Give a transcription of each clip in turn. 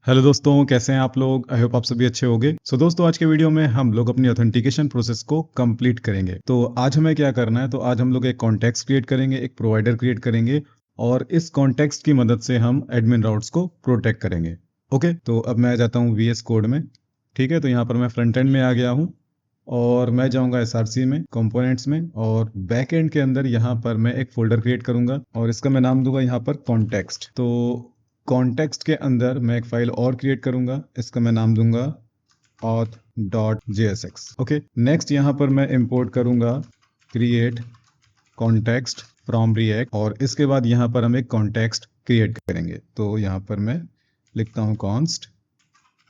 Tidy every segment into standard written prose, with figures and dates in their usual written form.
Hello दोस्तों, कैसे हैं आप लोग? आई होप आप सभी अच्छे होंगे। सो दोस्तों, आज के वीडियो में हम लोग अपनी ऑथेंटिकेशन प्रोसेस को कंप्लीट करेंगे। तो आज हमें क्या करना है, तो आज हम लोग एक कॉन्टेक्स्ट क्रिएट करेंगे, एक प्रोवाइडर क्रिएट करेंगे और इस कॉन्टेक्स्ट की मदद से हम एडमिन राउट्स को प्रोटेक्ट करेंगे। ओके, तो अब मैं आ जाता हूँ VS कोड में। ठीक है, तो यहाँ पर मैं फ्रंट एंड में आ गया हूँ और मैं जाऊंगा SRC में, कंपोनेंट्स में, और बैक एंड के अंदर यहाँ पर मैं एक फोल्डर क्रिएट करूंगा और इसका मैं नाम दूंगा यहाँ पर कॉन्टेक्स्ट। तो कॉन्टेक्स्ट के अंदर मैं एक फाइल और क्रिएट करूंगा, इसका मैं नाम दूंगा auth.jsx। ओके, नेक्स्ट यहाँ पर मैं इंपोर्ट करूंगा क्रिएट कॉन्टेक्स्ट फ्रॉम रिएक्ट और इसके बाद यहाँ पर हम एक कॉन्टेक्स्ट क्रिएट करेंगे। तो यहाँ पर मैं लिखता हूँ const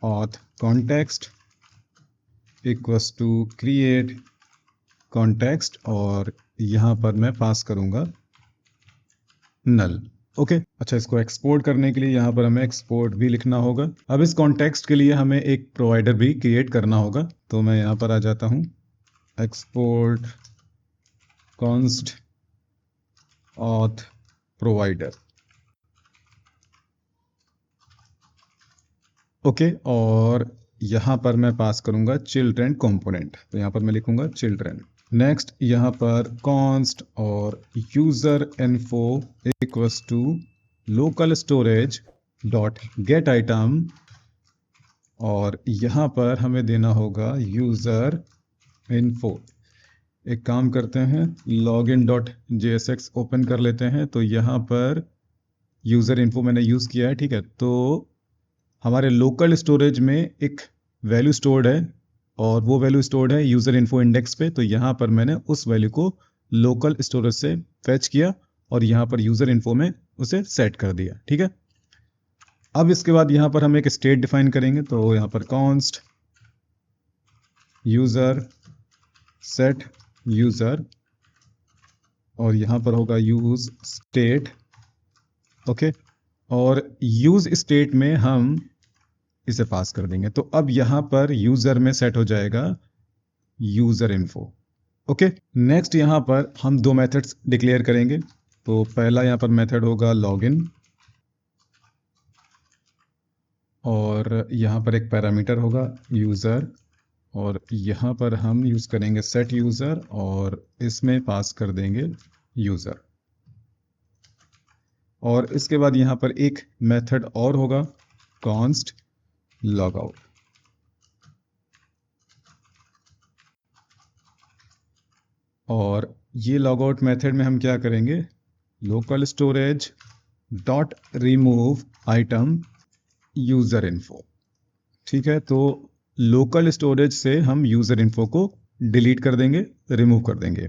auth context equals to create context और यहाँ पर मैं पास करूंगा नल। ओके, अच्छा, इसको एक्सपोर्ट करने के लिए यहाँ पर हमें एक्सपोर्ट भी लिखना होगा। अब इस कॉन्टेक्स्ट के लिए हमें एक प्रोवाइडर भी क्रिएट करना होगा। तो मैं यहाँ पर आ जाता हूँ, export const auth provider. Okay, और यहाँ पर मैं पास करूंगा चिल्ड्रेन कंपोनेंट। तो यहाँ पर मैं लिखूंगा चिल्ड्रेन। नेक्स्ट यहाँ पर कॉन्स्ट और user info equals to local storage dot get item और यहाँ पर हमें देना होगा यूजर इन्फो। एक काम करते हैं, login.jsx ओपन कर लेते हैं। तो यहाँ पर यूजर इन्फो मैंने यूज किया है। ठीक है, तो हमारे लोकल स्टोरेज में एक वैल्यू स्टोर्ड है और वो वैल्यू स्टोर्ड है यूजर इन्फो इंडेक्स पे। तो यहाँ पर मैंने उस वैल्यू को लोकल स्टोरेज से फेच किया और यहाँ पर यूजर इन्फो में उसे सेट कर दिया। ठीक है, अब इसके बाद यहाँ पर हम एक स्टेट डिफाइन करेंगे। तो यहाँ पर कॉन्स्ट यूजर सेट यूजर और यहाँ पर होगा यूज स्टेट। ओके, और यूज स्टेट में हम इसे पास कर देंगे। तो अब यहां पर यूजर में सेट हो जाएगा यूजर इन्फो। ओके, नेक्स्ट यहां पर हम दो मेथड्स डिक्लेयर करेंगे। तो पहला यहां पर मेथड होगा लॉगिन और यहां पर एक पैरामीटर होगा यूजर और यहां पर हम यूज करेंगे सेट यूजर और इसमें पास कर देंगे यूजर। और इसके बाद यहां पर एक मेथड और होगा कॉन्स्ट लॉगआउट। और ये लॉगआउट मेथड में हम क्या करेंगे, local storage dot remove item user info. ठीक है, तो लोकल स्टोरेज से हम यूजर इन्फो को डिलीट कर देंगे, रिमूव कर देंगे।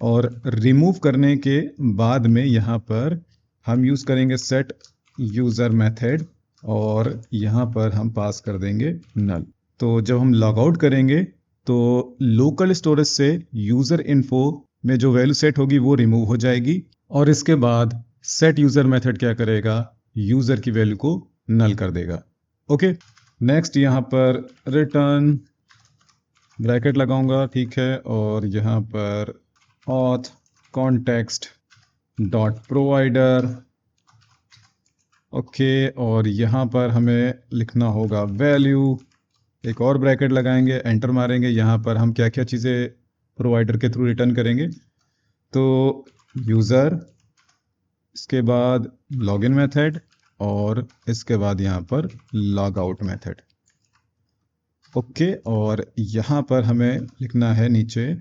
और रिमूव करने के बाद में यहाँ पर हम यूज करेंगे सेट यूजर मेथड और यहाँ पर हम पास कर देंगे नल। तो जब हम लॉग आउट करेंगे तो लोकल स्टोरेज से यूजर इन्फो में जो वैल्यू सेट होगी वो रिमूव हो जाएगी और इसके बाद सेट यूजर मेथड क्या करेगा, यूजर की वैल्यू को नल कर देगा। ओके, नेक्स्ट यहाँ पर रिटर्न ब्रैकेट लगाऊंगा। ठीक है, और यहाँ पर auth context dot provider. Okay, और यहाँ पर हमें लिखना होगा वैल्यू, एक और ब्रैकेट लगाएंगे, एंटर मारेंगे। यहाँ पर हम क्या क्या चीज़ें प्रोवाइडर के थ्रू रिटर्न करेंगे, तो यूज़र, इसके बाद लॉगिन मेथड और इसके बाद यहाँ पर लॉग आउट मेथड। ओके, और यहाँ पर हमें लिखना है नीचे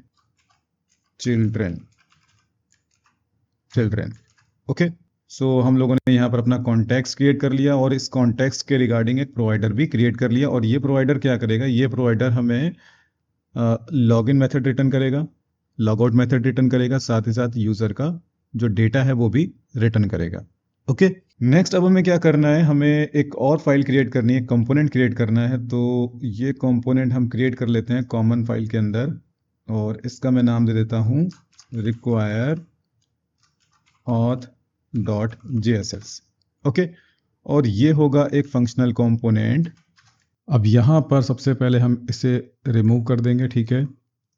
चिल्ड्रेन। ओके, सो हम लोगों ने यहाँ पर अपना कॉन्टेक्स्ट क्रिएट कर लिया और इस कॉन्टेक्स्ट के रिगार्डिंग एक प्रोवाइडर भी क्रिएट कर लिया। और ये प्रोवाइडर क्या करेगा, ये प्रोवाइडर हमें लॉगिन मेथड रिटर्न करेगा, लॉगआउट मेथड रिटर्न करेगा, साथ ही साथ यूजर का जो डेटा है वो भी रिटर्न करेगा। ओके, नेक्स्ट अब हमें क्या करना है, हमें एक और फाइल क्रिएट करनी है, कंपोनेंट क्रिएट करना है। तो ये कंपोनेंट हम क्रिएट कर लेते हैं कॉमन फाइल के अंदर और इसका मैं नाम दे देता हूँ रिक्वायर auth.jsx। ओके, और ये होगा एक फंक्शनल कंपोनेंट। अब यहाँ पर सबसे पहले हम इसे रिमूव कर देंगे। ठीक है,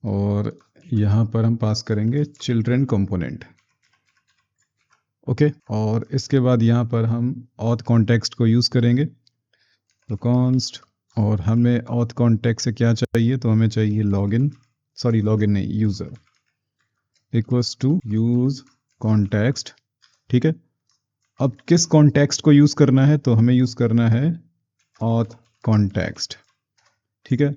और यहाँ पर हम पास करेंगे चिल्ड्रेन कंपोनेंट। ओके, और इसके बाद यहाँ पर हम auth कॉन्टेक्स्ट को यूज़ करेंगे तो कॉन्स्ट, और हमें ऑथ कॉन्टेक्ट से क्या चाहिए, तो हमें चाहिए लॉगिन, सॉरी लॉगिन नहीं, user equals to use context. ठीक है, अब किस कॉन्टेक्स्ट को यूज़ करना है, तो हमें यूज़ करना है ऑथ कॉन्टेक्स्ट। ठीक है,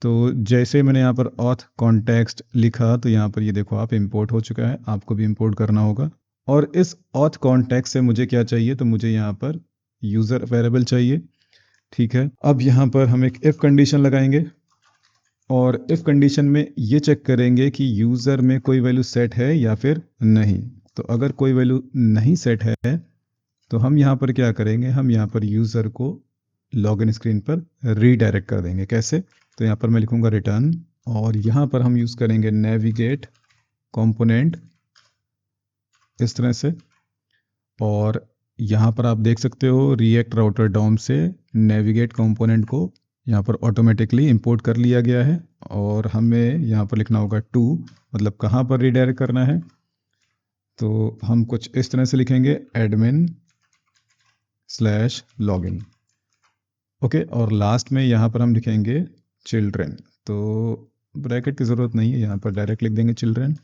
तो जैसे मैंने यहाँ पर ऑथ कॉन्टेक्स्ट लिखा तो यहाँ पर ये देखो आप इंपोर्ट हो चुका है, आपको भी इंपोर्ट करना होगा। और इस ऑथ कॉन्टेक्स्ट से मुझे क्या चाहिए, तो मुझे यहाँ पर यूज़र वेरिएबल चाहिए। ठीक है, अब यहाँ पर हम एक इफ़ कंडीशन लगाएंगे और इफ़ कंडीशन में ये चेक करेंगे कि यूज़र में कोई वैल्यू सेट है या फिर नहीं। तो अगर कोई वैल्यू नहीं सेट है तो हम यहाँ पर क्या करेंगे, हम यहाँ पर यूज़र को लॉगिन स्क्रीन पर रीडायरेक्ट कर देंगे। कैसे, तो यहाँ पर मैं लिखूँगा रिटर्न, और यहाँ पर हम यूज़ करेंगे नेविगेट कंपोनेंट इस तरह से। और यहाँ पर आप देख सकते हो रिएक्ट राउटर डॉम से नेविगेट कंपोनेंट को यहाँ पर ऑटोमेटिकली इंपोर्ट कर लिया गया है। और हमें यहाँ पर लिखना होगा टू, मतलब कहाँ पर रीडायरेक्ट करना है, तो हम कुछ इस तरह से लिखेंगे admin/login। ओके, और लास्ट में यहाँ पर हम लिखेंगे चिल्ड्रेन, तो ब्रैकेट की ज़रूरत नहीं है, यहाँ पर डायरेक्ट लिख देंगे चिल्ड्रेन।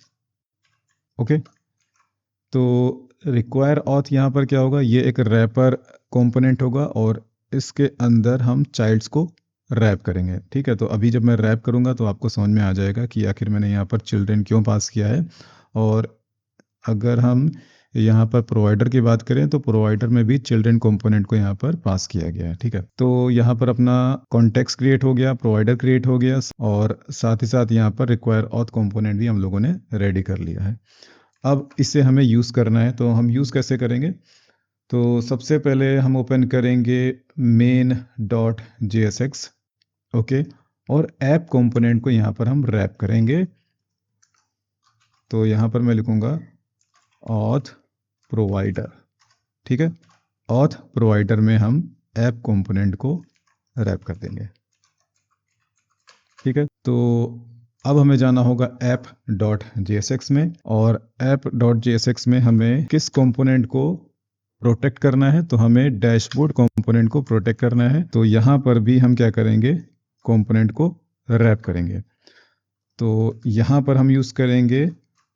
ओके, तो रिक्वायर ऑथ यहाँ पर क्या होगा, ये एक रैपर कंपोनेंट होगा और इसके अंदर हम चाइल्ड्स को रैप करेंगे। ठीक है, तो अभी जब मैं रैप करूँगा तो आपको समझ में आ जाएगा कि आखिर मैंने यहाँ पर चिल्ड्रेन क्यों पास किया है। और अगर हम यहाँ पर प्रोवाइडर की बात करें तो प्रोवाइडर में भी चिल्ड्रेन कंपोनेंट को यहाँ पर पास किया गया है। ठीक है, तो यहाँ पर अपना कॉन्टेक्स्ट क्रिएट हो गया, प्रोवाइडर क्रिएट हो गया, और साथ ही साथ यहाँ पर रिक्वायर ऑथ कंपोनेंट भी हम लोगों ने रेडी कर लिया है। अब इसे हमें यूज़ करना है, तो हम यूज़ कैसे करेंगे, तो सबसे पहले हम ओपन करेंगे main.jsx। ओके, और ऐप कंपोनेंट को यहाँ पर हम रैप करेंगे। तो यहाँ पर मैं लिखूँगा ऑथ प्रोवाइडर। ठीक है, ऑथ प्रोवाइडर में हम ऐप कंपोनेंट को रैप कर देंगे। ठीक है, तो अब हमें जाना होगा app.jsx में, और app.jsx में हमें किस कंपोनेंट को प्रोटेक्ट करना है, तो हमें डैशबोर्ड कंपोनेंट को प्रोटेक्ट करना है। तो यहाँ पर भी हम क्या करेंगे, कंपोनेंट को रैप करेंगे। तो यहाँ पर हम यूज़ करेंगे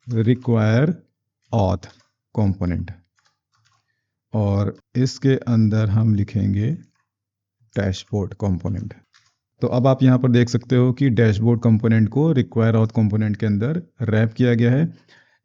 रिक्वायर ऑथ कंपोनेंट, और इसके अंदर हम लिखेंगे डैशबोर्ड कंपोनेंट। तो अब आप यहाँ पर देख सकते हो कि डैशबोर्ड कंपोनेंट को रिक्वायर ऑथ कंपोनेंट के अंदर रैप किया गया है।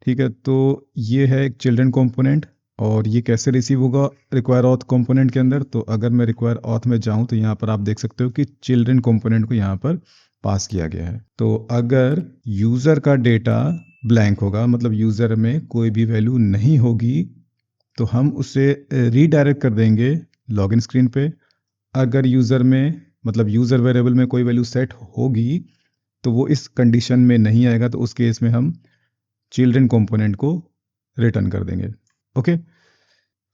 ठीक है, तो ये है एक चिल्ड्रन कंपोनेंट, और ये कैसे रिसीव होगा रिक्वायर ऑथ कंपोनेंट के अंदर, तो अगर मैं रिक्वायर ऑथ में जाऊँ तो यहाँ पर आप देख सकते हो कि चिल्ड्रन कंपोनेंट को यहाँ पर पास किया गया है। तो अगर यूज़र का डेटा ब्लैंक होगा, मतलब यूज़र में कोई भी वैल्यू नहीं होगी, तो हम उसे रीडायरेक्ट कर देंगे लॉगिन स्क्रीन पे। अगर यूज़र में, मतलब यूज़र वेरिएबल में कोई वैल्यू सेट होगी, तो वो इस कंडीशन में नहीं आएगा, तो उस केस में हम चिल्ड्रन कंपोनेंट को रिटर्न कर देंगे। ओके,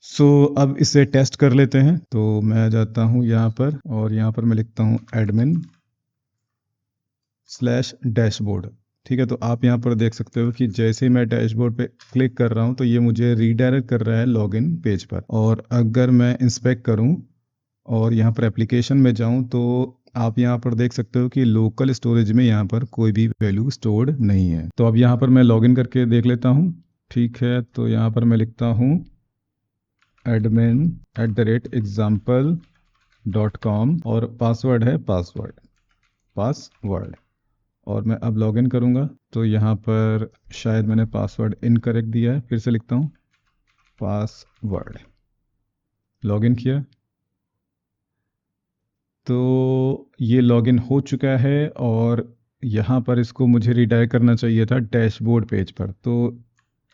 सो अब इसे टेस्ट कर लेते हैं। तो मैं जाता हूँ यहाँ पर, और यहाँ पर मैं लिखता हूँ admin/डैशबोर्ड। ठीक है, तो आप यहाँ पर देख सकते हो कि जैसे ही मैं डैशबोर्ड पे क्लिक कर रहा हूँ तो ये मुझे रीडायरेक्ट कर रहा है लॉगिन पेज पर। और अगर मैं इंस्पेक्ट करूँ और यहाँ पर एप्लीकेशन में जाऊँ तो आप यहाँ पर देख सकते हो कि लोकल स्टोरेज में यहाँ पर कोई भी वैल्यू स्टोर्ड नहीं है। तो अब यहाँ पर मैं लॉगिन करके देख लेता हूँ। ठीक है, तो यहाँ पर मैं लिखता हूँ admin@example.com, और पासवर्ड है पासवर्ड। और मैं अब लॉगिन करूँगा तो यहाँ पर शायद मैंने पासवर्ड इनकरेक्ट दिया है, फिर से लिखता हूँ पासवर्ड, लॉगिन किया, तो ये लॉगिन हो चुका है। और यहाँ पर इसको मुझे रिडायरेक्ट करना चाहिए था डैशबोर्ड पेज पर, तो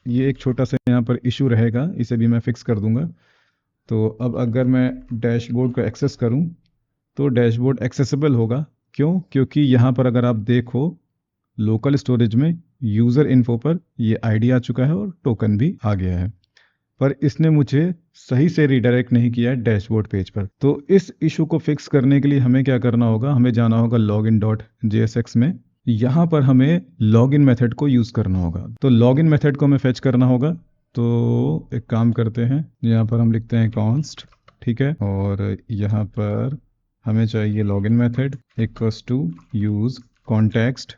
ये एक छोटा सा यहाँ पर इशू रहेगा, इसे भी मैं फिक्स कर दूंगा। तो अब अगर मैं डैशबोर्ड को एक्सेस करूँ तो डैशबोर्ड एक्सेसिबल होगा। क्यों, क्योंकि यहाँ पर अगर आप देखो लोकल स्टोरेज में यूज़र इन्फो पर ये आईडी आ चुका है और टोकन भी आ गया है, पर इसने मुझे सही से रीडायरेक्ट नहीं किया है डैशबोर्ड पेज पर। तो इस इशू को फिक्स करने के लिए हमें क्या करना होगा, हमें जाना होगा login.jsx में। यहाँ पर हमें लॉगिन मेथड को यूज़ करना होगा। तो लॉगिन मेथड को हमें फेच करना होगा। तो एक काम करते हैं, यहाँ पर हम लिखते हैं कॉन्स्ट। ठीक है, और यहाँ पर हमें चाहिए login method equals to use context,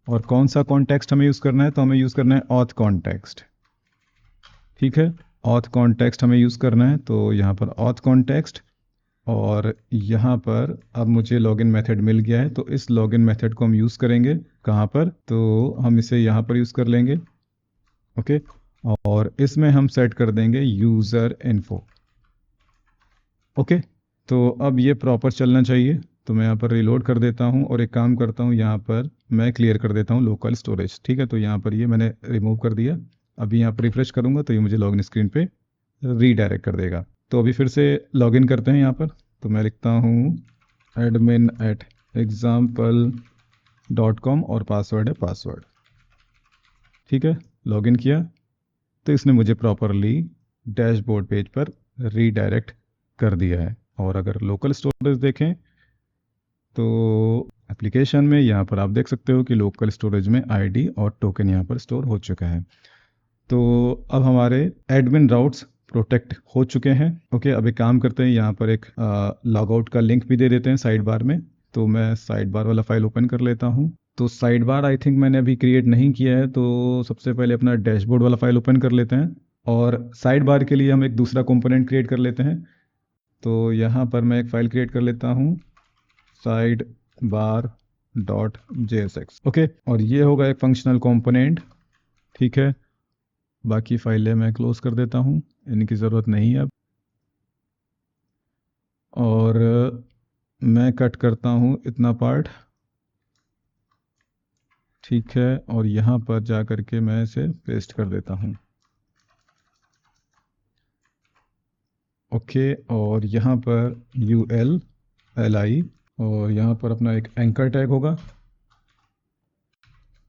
और कौन सा कॉन्टेक्स्ट हमें यूज़ करना है, तो हमें यूज़ करना है ऑथ कॉन्टेक्स्ट। ठीक है, ऑथ कॉन्टेक्स्ट हमें यूज़ करना है, तो यहाँ पर ऑथ कॉन्टेक्स्ट, और यहाँ पर अब मुझे लॉगिन मेथड मिल गया है, तो इस लॉगिन मेथड को हम यूज़ करेंगे कहाँ पर, तो हम इसे यहाँ पर यूज़ कर लेंगे। ओके, और इसमें हम सेट कर देंगे यूज़र इन्फो। ओके, तो अब ये प्रॉपर चलना चाहिए, तो मैं यहाँ पर रिलोड कर देता हूँ और एक काम करता हूँ, यहाँ पर मैं क्लियर कर देता हूँ लोकल स्टोरेज। ठीक है, तो यहाँ पर ये मैंने रिमूव कर दिया। अभी यहाँ पर रिफ्रेश करूँगा तो ये मुझे लॉगिन स्क्रीन पे रीडायरेक्ट कर देगा। तो अभी फिर से लॉगिन करते हैं यहाँ पर, तो मैं लिखता हूँ admin@example.com और पासवर्ड है पासवर्ड। ठीक है, लॉगिन किया तो इसने मुझे प्रॉपरली डैशबोर्ड पेज पर रीडायरेक्ट कर दिया है। और अगर लोकल स्टोरेज देखें तो एप्लीकेशन में यहाँ पर आप देख सकते हो कि लोकल स्टोरेज में आईडी और टोकन यहाँ पर स्टोर हो चुका है। तो अब हमारे एडमिन राउट्स प्रोटेक्ट हो चुके हैं। ओके, अब एक काम करते हैं, यहाँ पर एक लॉगआउट का लिंक भी दे देते हैं साइड बार में। तो मैं साइड बार वाला फाइल ओपन कर लेता हूँ। तो साइड बार आई थिंक मैंने अभी क्रिएट नहीं किया है, तो सबसे पहले अपना डैशबोर्ड वाला फाइल ओपन कर लेते हैं, और साइड बार के लिए हम एक दूसरा कंपोनेंट क्रिएट कर लेते हैं। तो यहाँ पर मैं एक फ़ाइल क्रिएट कर लेता हूँ sidebar.jsx। ओके, और ये होगा एक फंक्शनल कंपोनेंट। ठीक है, बाकी फाइलें मैं क्लोज कर देता हूँ, इनकी ज़रूरत नहीं है अब। और मैं कट करता हूँ इतना पार्ट। ठीक है, और यहाँ पर जा कर के मैं इसे पेस्ट कर देता हूँ। ओके, और यहाँ पर ULLI, और यहाँ पर अपना एक एंकर टैग होगा,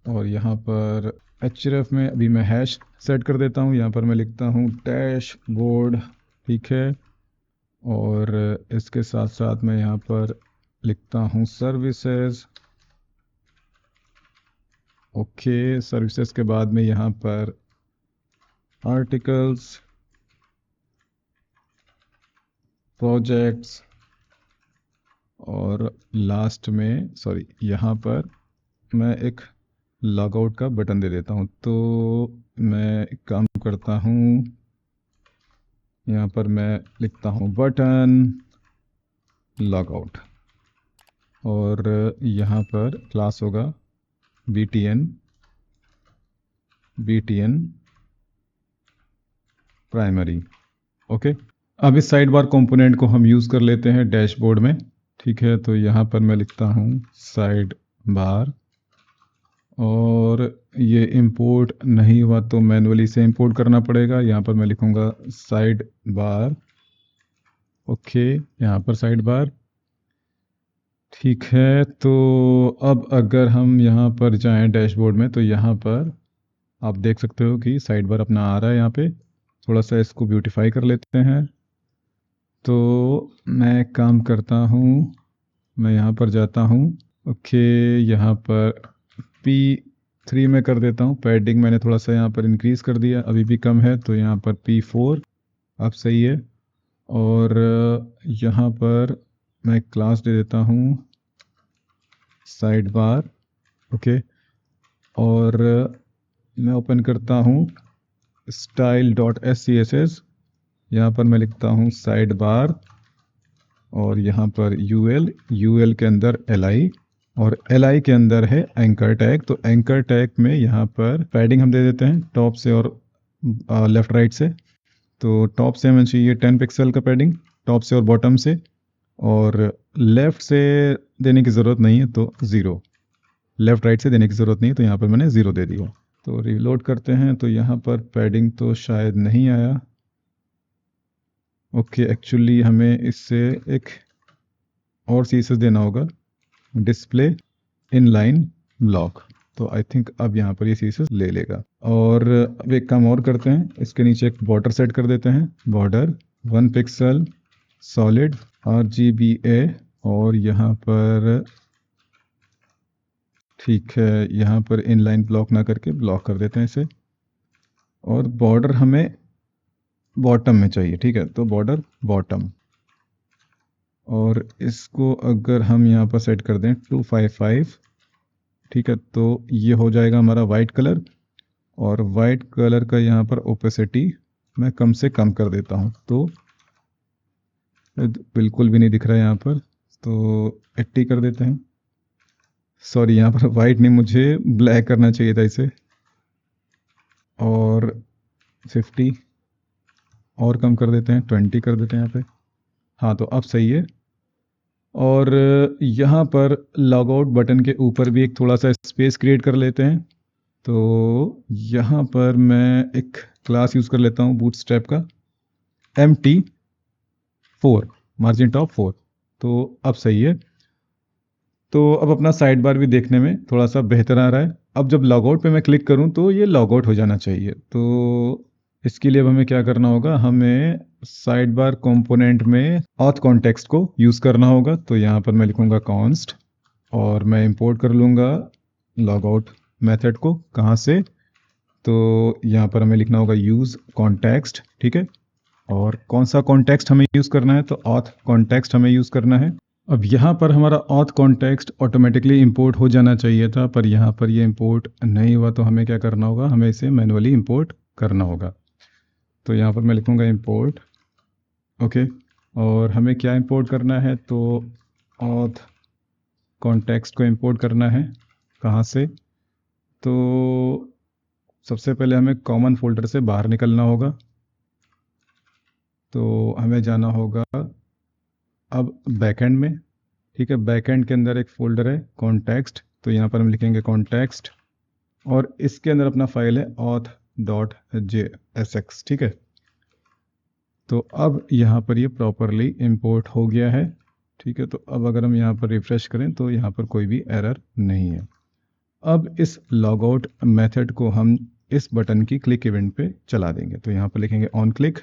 और यहाँ पर href में अभी मैं हैश सेट कर देता हूँ। यहाँ पर मैं लिखता हूँ डैशबोर्ड। ठीक है, और इसके साथ साथ मैं यहाँ पर लिखता हूँ सर्विसेज। ओके, सर्विसेज के बाद में यहाँ पर आर्टिकल्स, प्रोजेक्ट्स, और लास्ट में सॉरी यहाँ पर मैं एक लॉगआउट का बटन दे देता हूँ। तो मैं एक काम करता हूँ, यहाँ पर मैं लिखता हूँ बटन लॉगआउट, और यहाँ पर क्लास होगा btn प्राइमरी। ओके, अब इस साइड बार कंपोनेंट को हम यूज़ कर लेते हैं डैशबोर्ड में। ठीक है, तो यहाँ पर मैं लिखता हूँ साइड बार, और ये इंपोर्ट नहीं हुआ तो मैनुअली से इंपोर्ट करना पड़ेगा। यहाँ पर मैं लिखूँगा साइड बार। ओके, यहाँ पर साइड बार। ठीक है, तो अब अगर हम यहाँ पर जाएं डैशबोर्ड में, तो यहाँ पर आप देख सकते हो कि साइड बार अपना आ रहा है। यहाँ पे थोड़ा सा इसको ब्यूटीफाई कर लेते हैं। तो मैं एक काम करता हूँ, मैं यहाँ पर जाता हूँ। ओके, यहाँ पर P3 में कर देता हूँ। पैडिंग मैंने थोड़ा सा यहाँ पर इंक्रीज़ कर दिया, अभी भी कम है, तो यहाँ पर P4 अब सही है। और यहाँ पर मैं क्लास दे देता हूँ साइड बार। ओके, और मैं ओपन करता हूँ style.scss। यहाँ पर मैं लिखता हूँ साइड बार, और यहाँ पर UL के अंदर LI, और LI के अंदर है एंकर टैग। तो एंकर टैग में यहाँ पर पैडिंग हम दे देते हैं टॉप से और लेफ़्ट राइट से। तो टॉप से हमें चाहिए 10 पिक्सल का पैडिंग, टॉप से और बॉटम से, और लेफ़्ट से देने की ज़रूरत नहीं है, तो 0। लेफ़्ट राइट से देने की ज़रूरत नहीं है, तो यहाँ पर मैंने 0 दे दिया। तो रीलोड करते हैं, तो यहाँ पर पैडिंग तो शायद नहीं आया। ओके, एक्चुअली हमें इससे एक और CSS देना होगा, डिस्प्ले इनलाइन ब्लॉक। तो आई थिंक अब यहाँ पर ये CSS ले लेगा। और अब एक काम और करते हैं, इसके नीचे एक बॉर्डर सेट कर देते हैं, बॉर्डर 1 पिक्सल सॉलिड RGBA, और यहाँ पर ठीक है, यहाँ पर इनलाइन ब्लॉक ना करके ब्लॉक कर देते हैं इसे, और बॉर्डर हमें बॉटम में चाहिए। ठीक है, तो बॉर्डर बॉटम। और इसको अगर हम यहाँ पर सेट कर दें 255, ठीक है, तो ये हो जाएगा हमारा वाइट कलर। और वाइट कलर का यहाँ पर ओपेसिटी मैं कम से कम कर देता हूँ, तो बिल्कुल भी नहीं दिख रहा है यहाँ पर, तो 80 कर देते हैं। सॉरी, यहाँ पर वाइट नहीं, मुझे ब्लैक करना चाहिए था इसे। और 50 और कम कर देते हैं, 20 कर देते हैं यहाँ पे। हाँ, तो अब सही है। और यहाँ पर लॉग आउट बटन के ऊपर भी एक थोड़ा सा स्पेस क्रिएट कर लेते हैं। तो यहाँ पर मैं एक क्लास यूज़ कर लेता हूँ बूटस्ट्रैप का, MT4 मार्जिन टॉप 4। तो अब सही है। तो अब अपना साइड बार भी देखने में थोड़ा सा बेहतर आ रहा है। अब जब लॉगआउट पे मैं क्लिक करूं तो ये लॉगआउट हो जाना चाहिए। तो इसके लिए अब हमें क्या करना होगा, हमें साइड बार कंपोनेंट में ऑथ कॉन्टेक्स्ट को यूज़ करना होगा। तो यहाँ पर मैं लिखूँगा कॉन्स्ट और मैं इंपोर्ट कर लूँगा लॉगआउट मेथड को। कहाँ से? तो यहाँ पर हमें लिखना होगा यूज़ कॉन्टेक्स्ट, ठीक है। और कौन सा कॉन्टेक्स्ट हमें यूज़ करना है? तो ऑथ कॉन्टेक्स्ट हमें यूज़ करना है। अब यहाँ पर हमारा ऑथ कॉन्टेक्स्ट ऑटोमेटिकली इंपोर्ट हो जाना चाहिए था, पर यहाँ पर ये इंपोर्ट नहीं हुआ। तो हमें क्या करना होगा, हमें इसे मैनुअली इंपोर्ट करना होगा। तो यहाँ पर मैं लिखूँगा इंपोर्ट, ओके। और हमें क्या इंपोर्ट करना है? तो ऑथ कॉन्टेक्स्ट को इंपोर्ट करना है। कहाँ से? तो सबसे पहले हमें कॉमन फोल्डर से बाहर निकलना होगा। तो हमें जाना होगा अब बैकएंड में, ठीक है। बैकएंड के अंदर एक फोल्डर है कॉन्टेक्स्ट, तो यहाँ पर हम लिखेंगे कॉन्टेक्स्ट और इसके अंदर अपना फाइल है auth.jsx, ठीक है। तो अब यहाँ पर ये प्रॉपरली इंपोर्ट हो गया है, ठीक है। तो अब अगर हम यहाँ पर रिफ्रेश करें तो यहाँ पर कोई भी एरर नहीं है। अब इस लॉगआउट मेथड को हम इस बटन की क्लिक इवेंट पे चला देंगे। तो यहाँ पर लिखेंगे ऑन क्लिक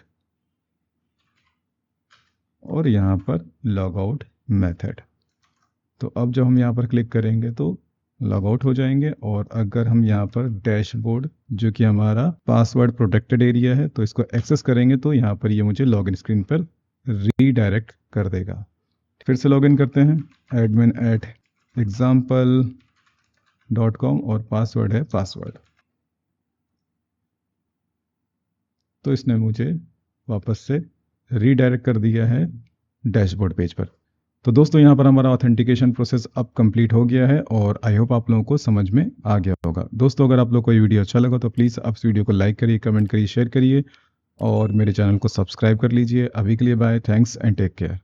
और यहाँ पर लॉगआउट मेथड। तो अब जब हम यहाँ पर क्लिक करेंगे तो लॉग आउट हो जाएंगे। और अगर हम यहाँ पर डैशबोर्ड, जो कि हमारा पासवर्ड प्रोटेक्टेड एरिया है, तो इसको एक्सेस करेंगे तो यहाँ पर ये मुझे लॉगिन स्क्रीन पर रीडायरेक्ट कर देगा। फिर से लॉगिन करते हैं, admin@example.com और पासवर्ड है पासवर्ड। तो इसने मुझे वापस से रीडायरेक्ट कर दिया है डैशबोर्ड पेज पर। तो दोस्तों, यहाँ पर हमारा ऑथेंटिकेशन प्रोसेस अब कंप्लीट हो गया है और आई होप आप लोगों को समझ में आ गया होगा। दोस्तों, अगर आप लोग को ये वीडियो अच्छा लगा तो प्लीज़ आप इस वीडियो को लाइक करिए, कमेंट करिए, शेयर करिए और मेरे चैनल को सब्सक्राइब कर लीजिए। अभी के लिए bye, thanks and take care.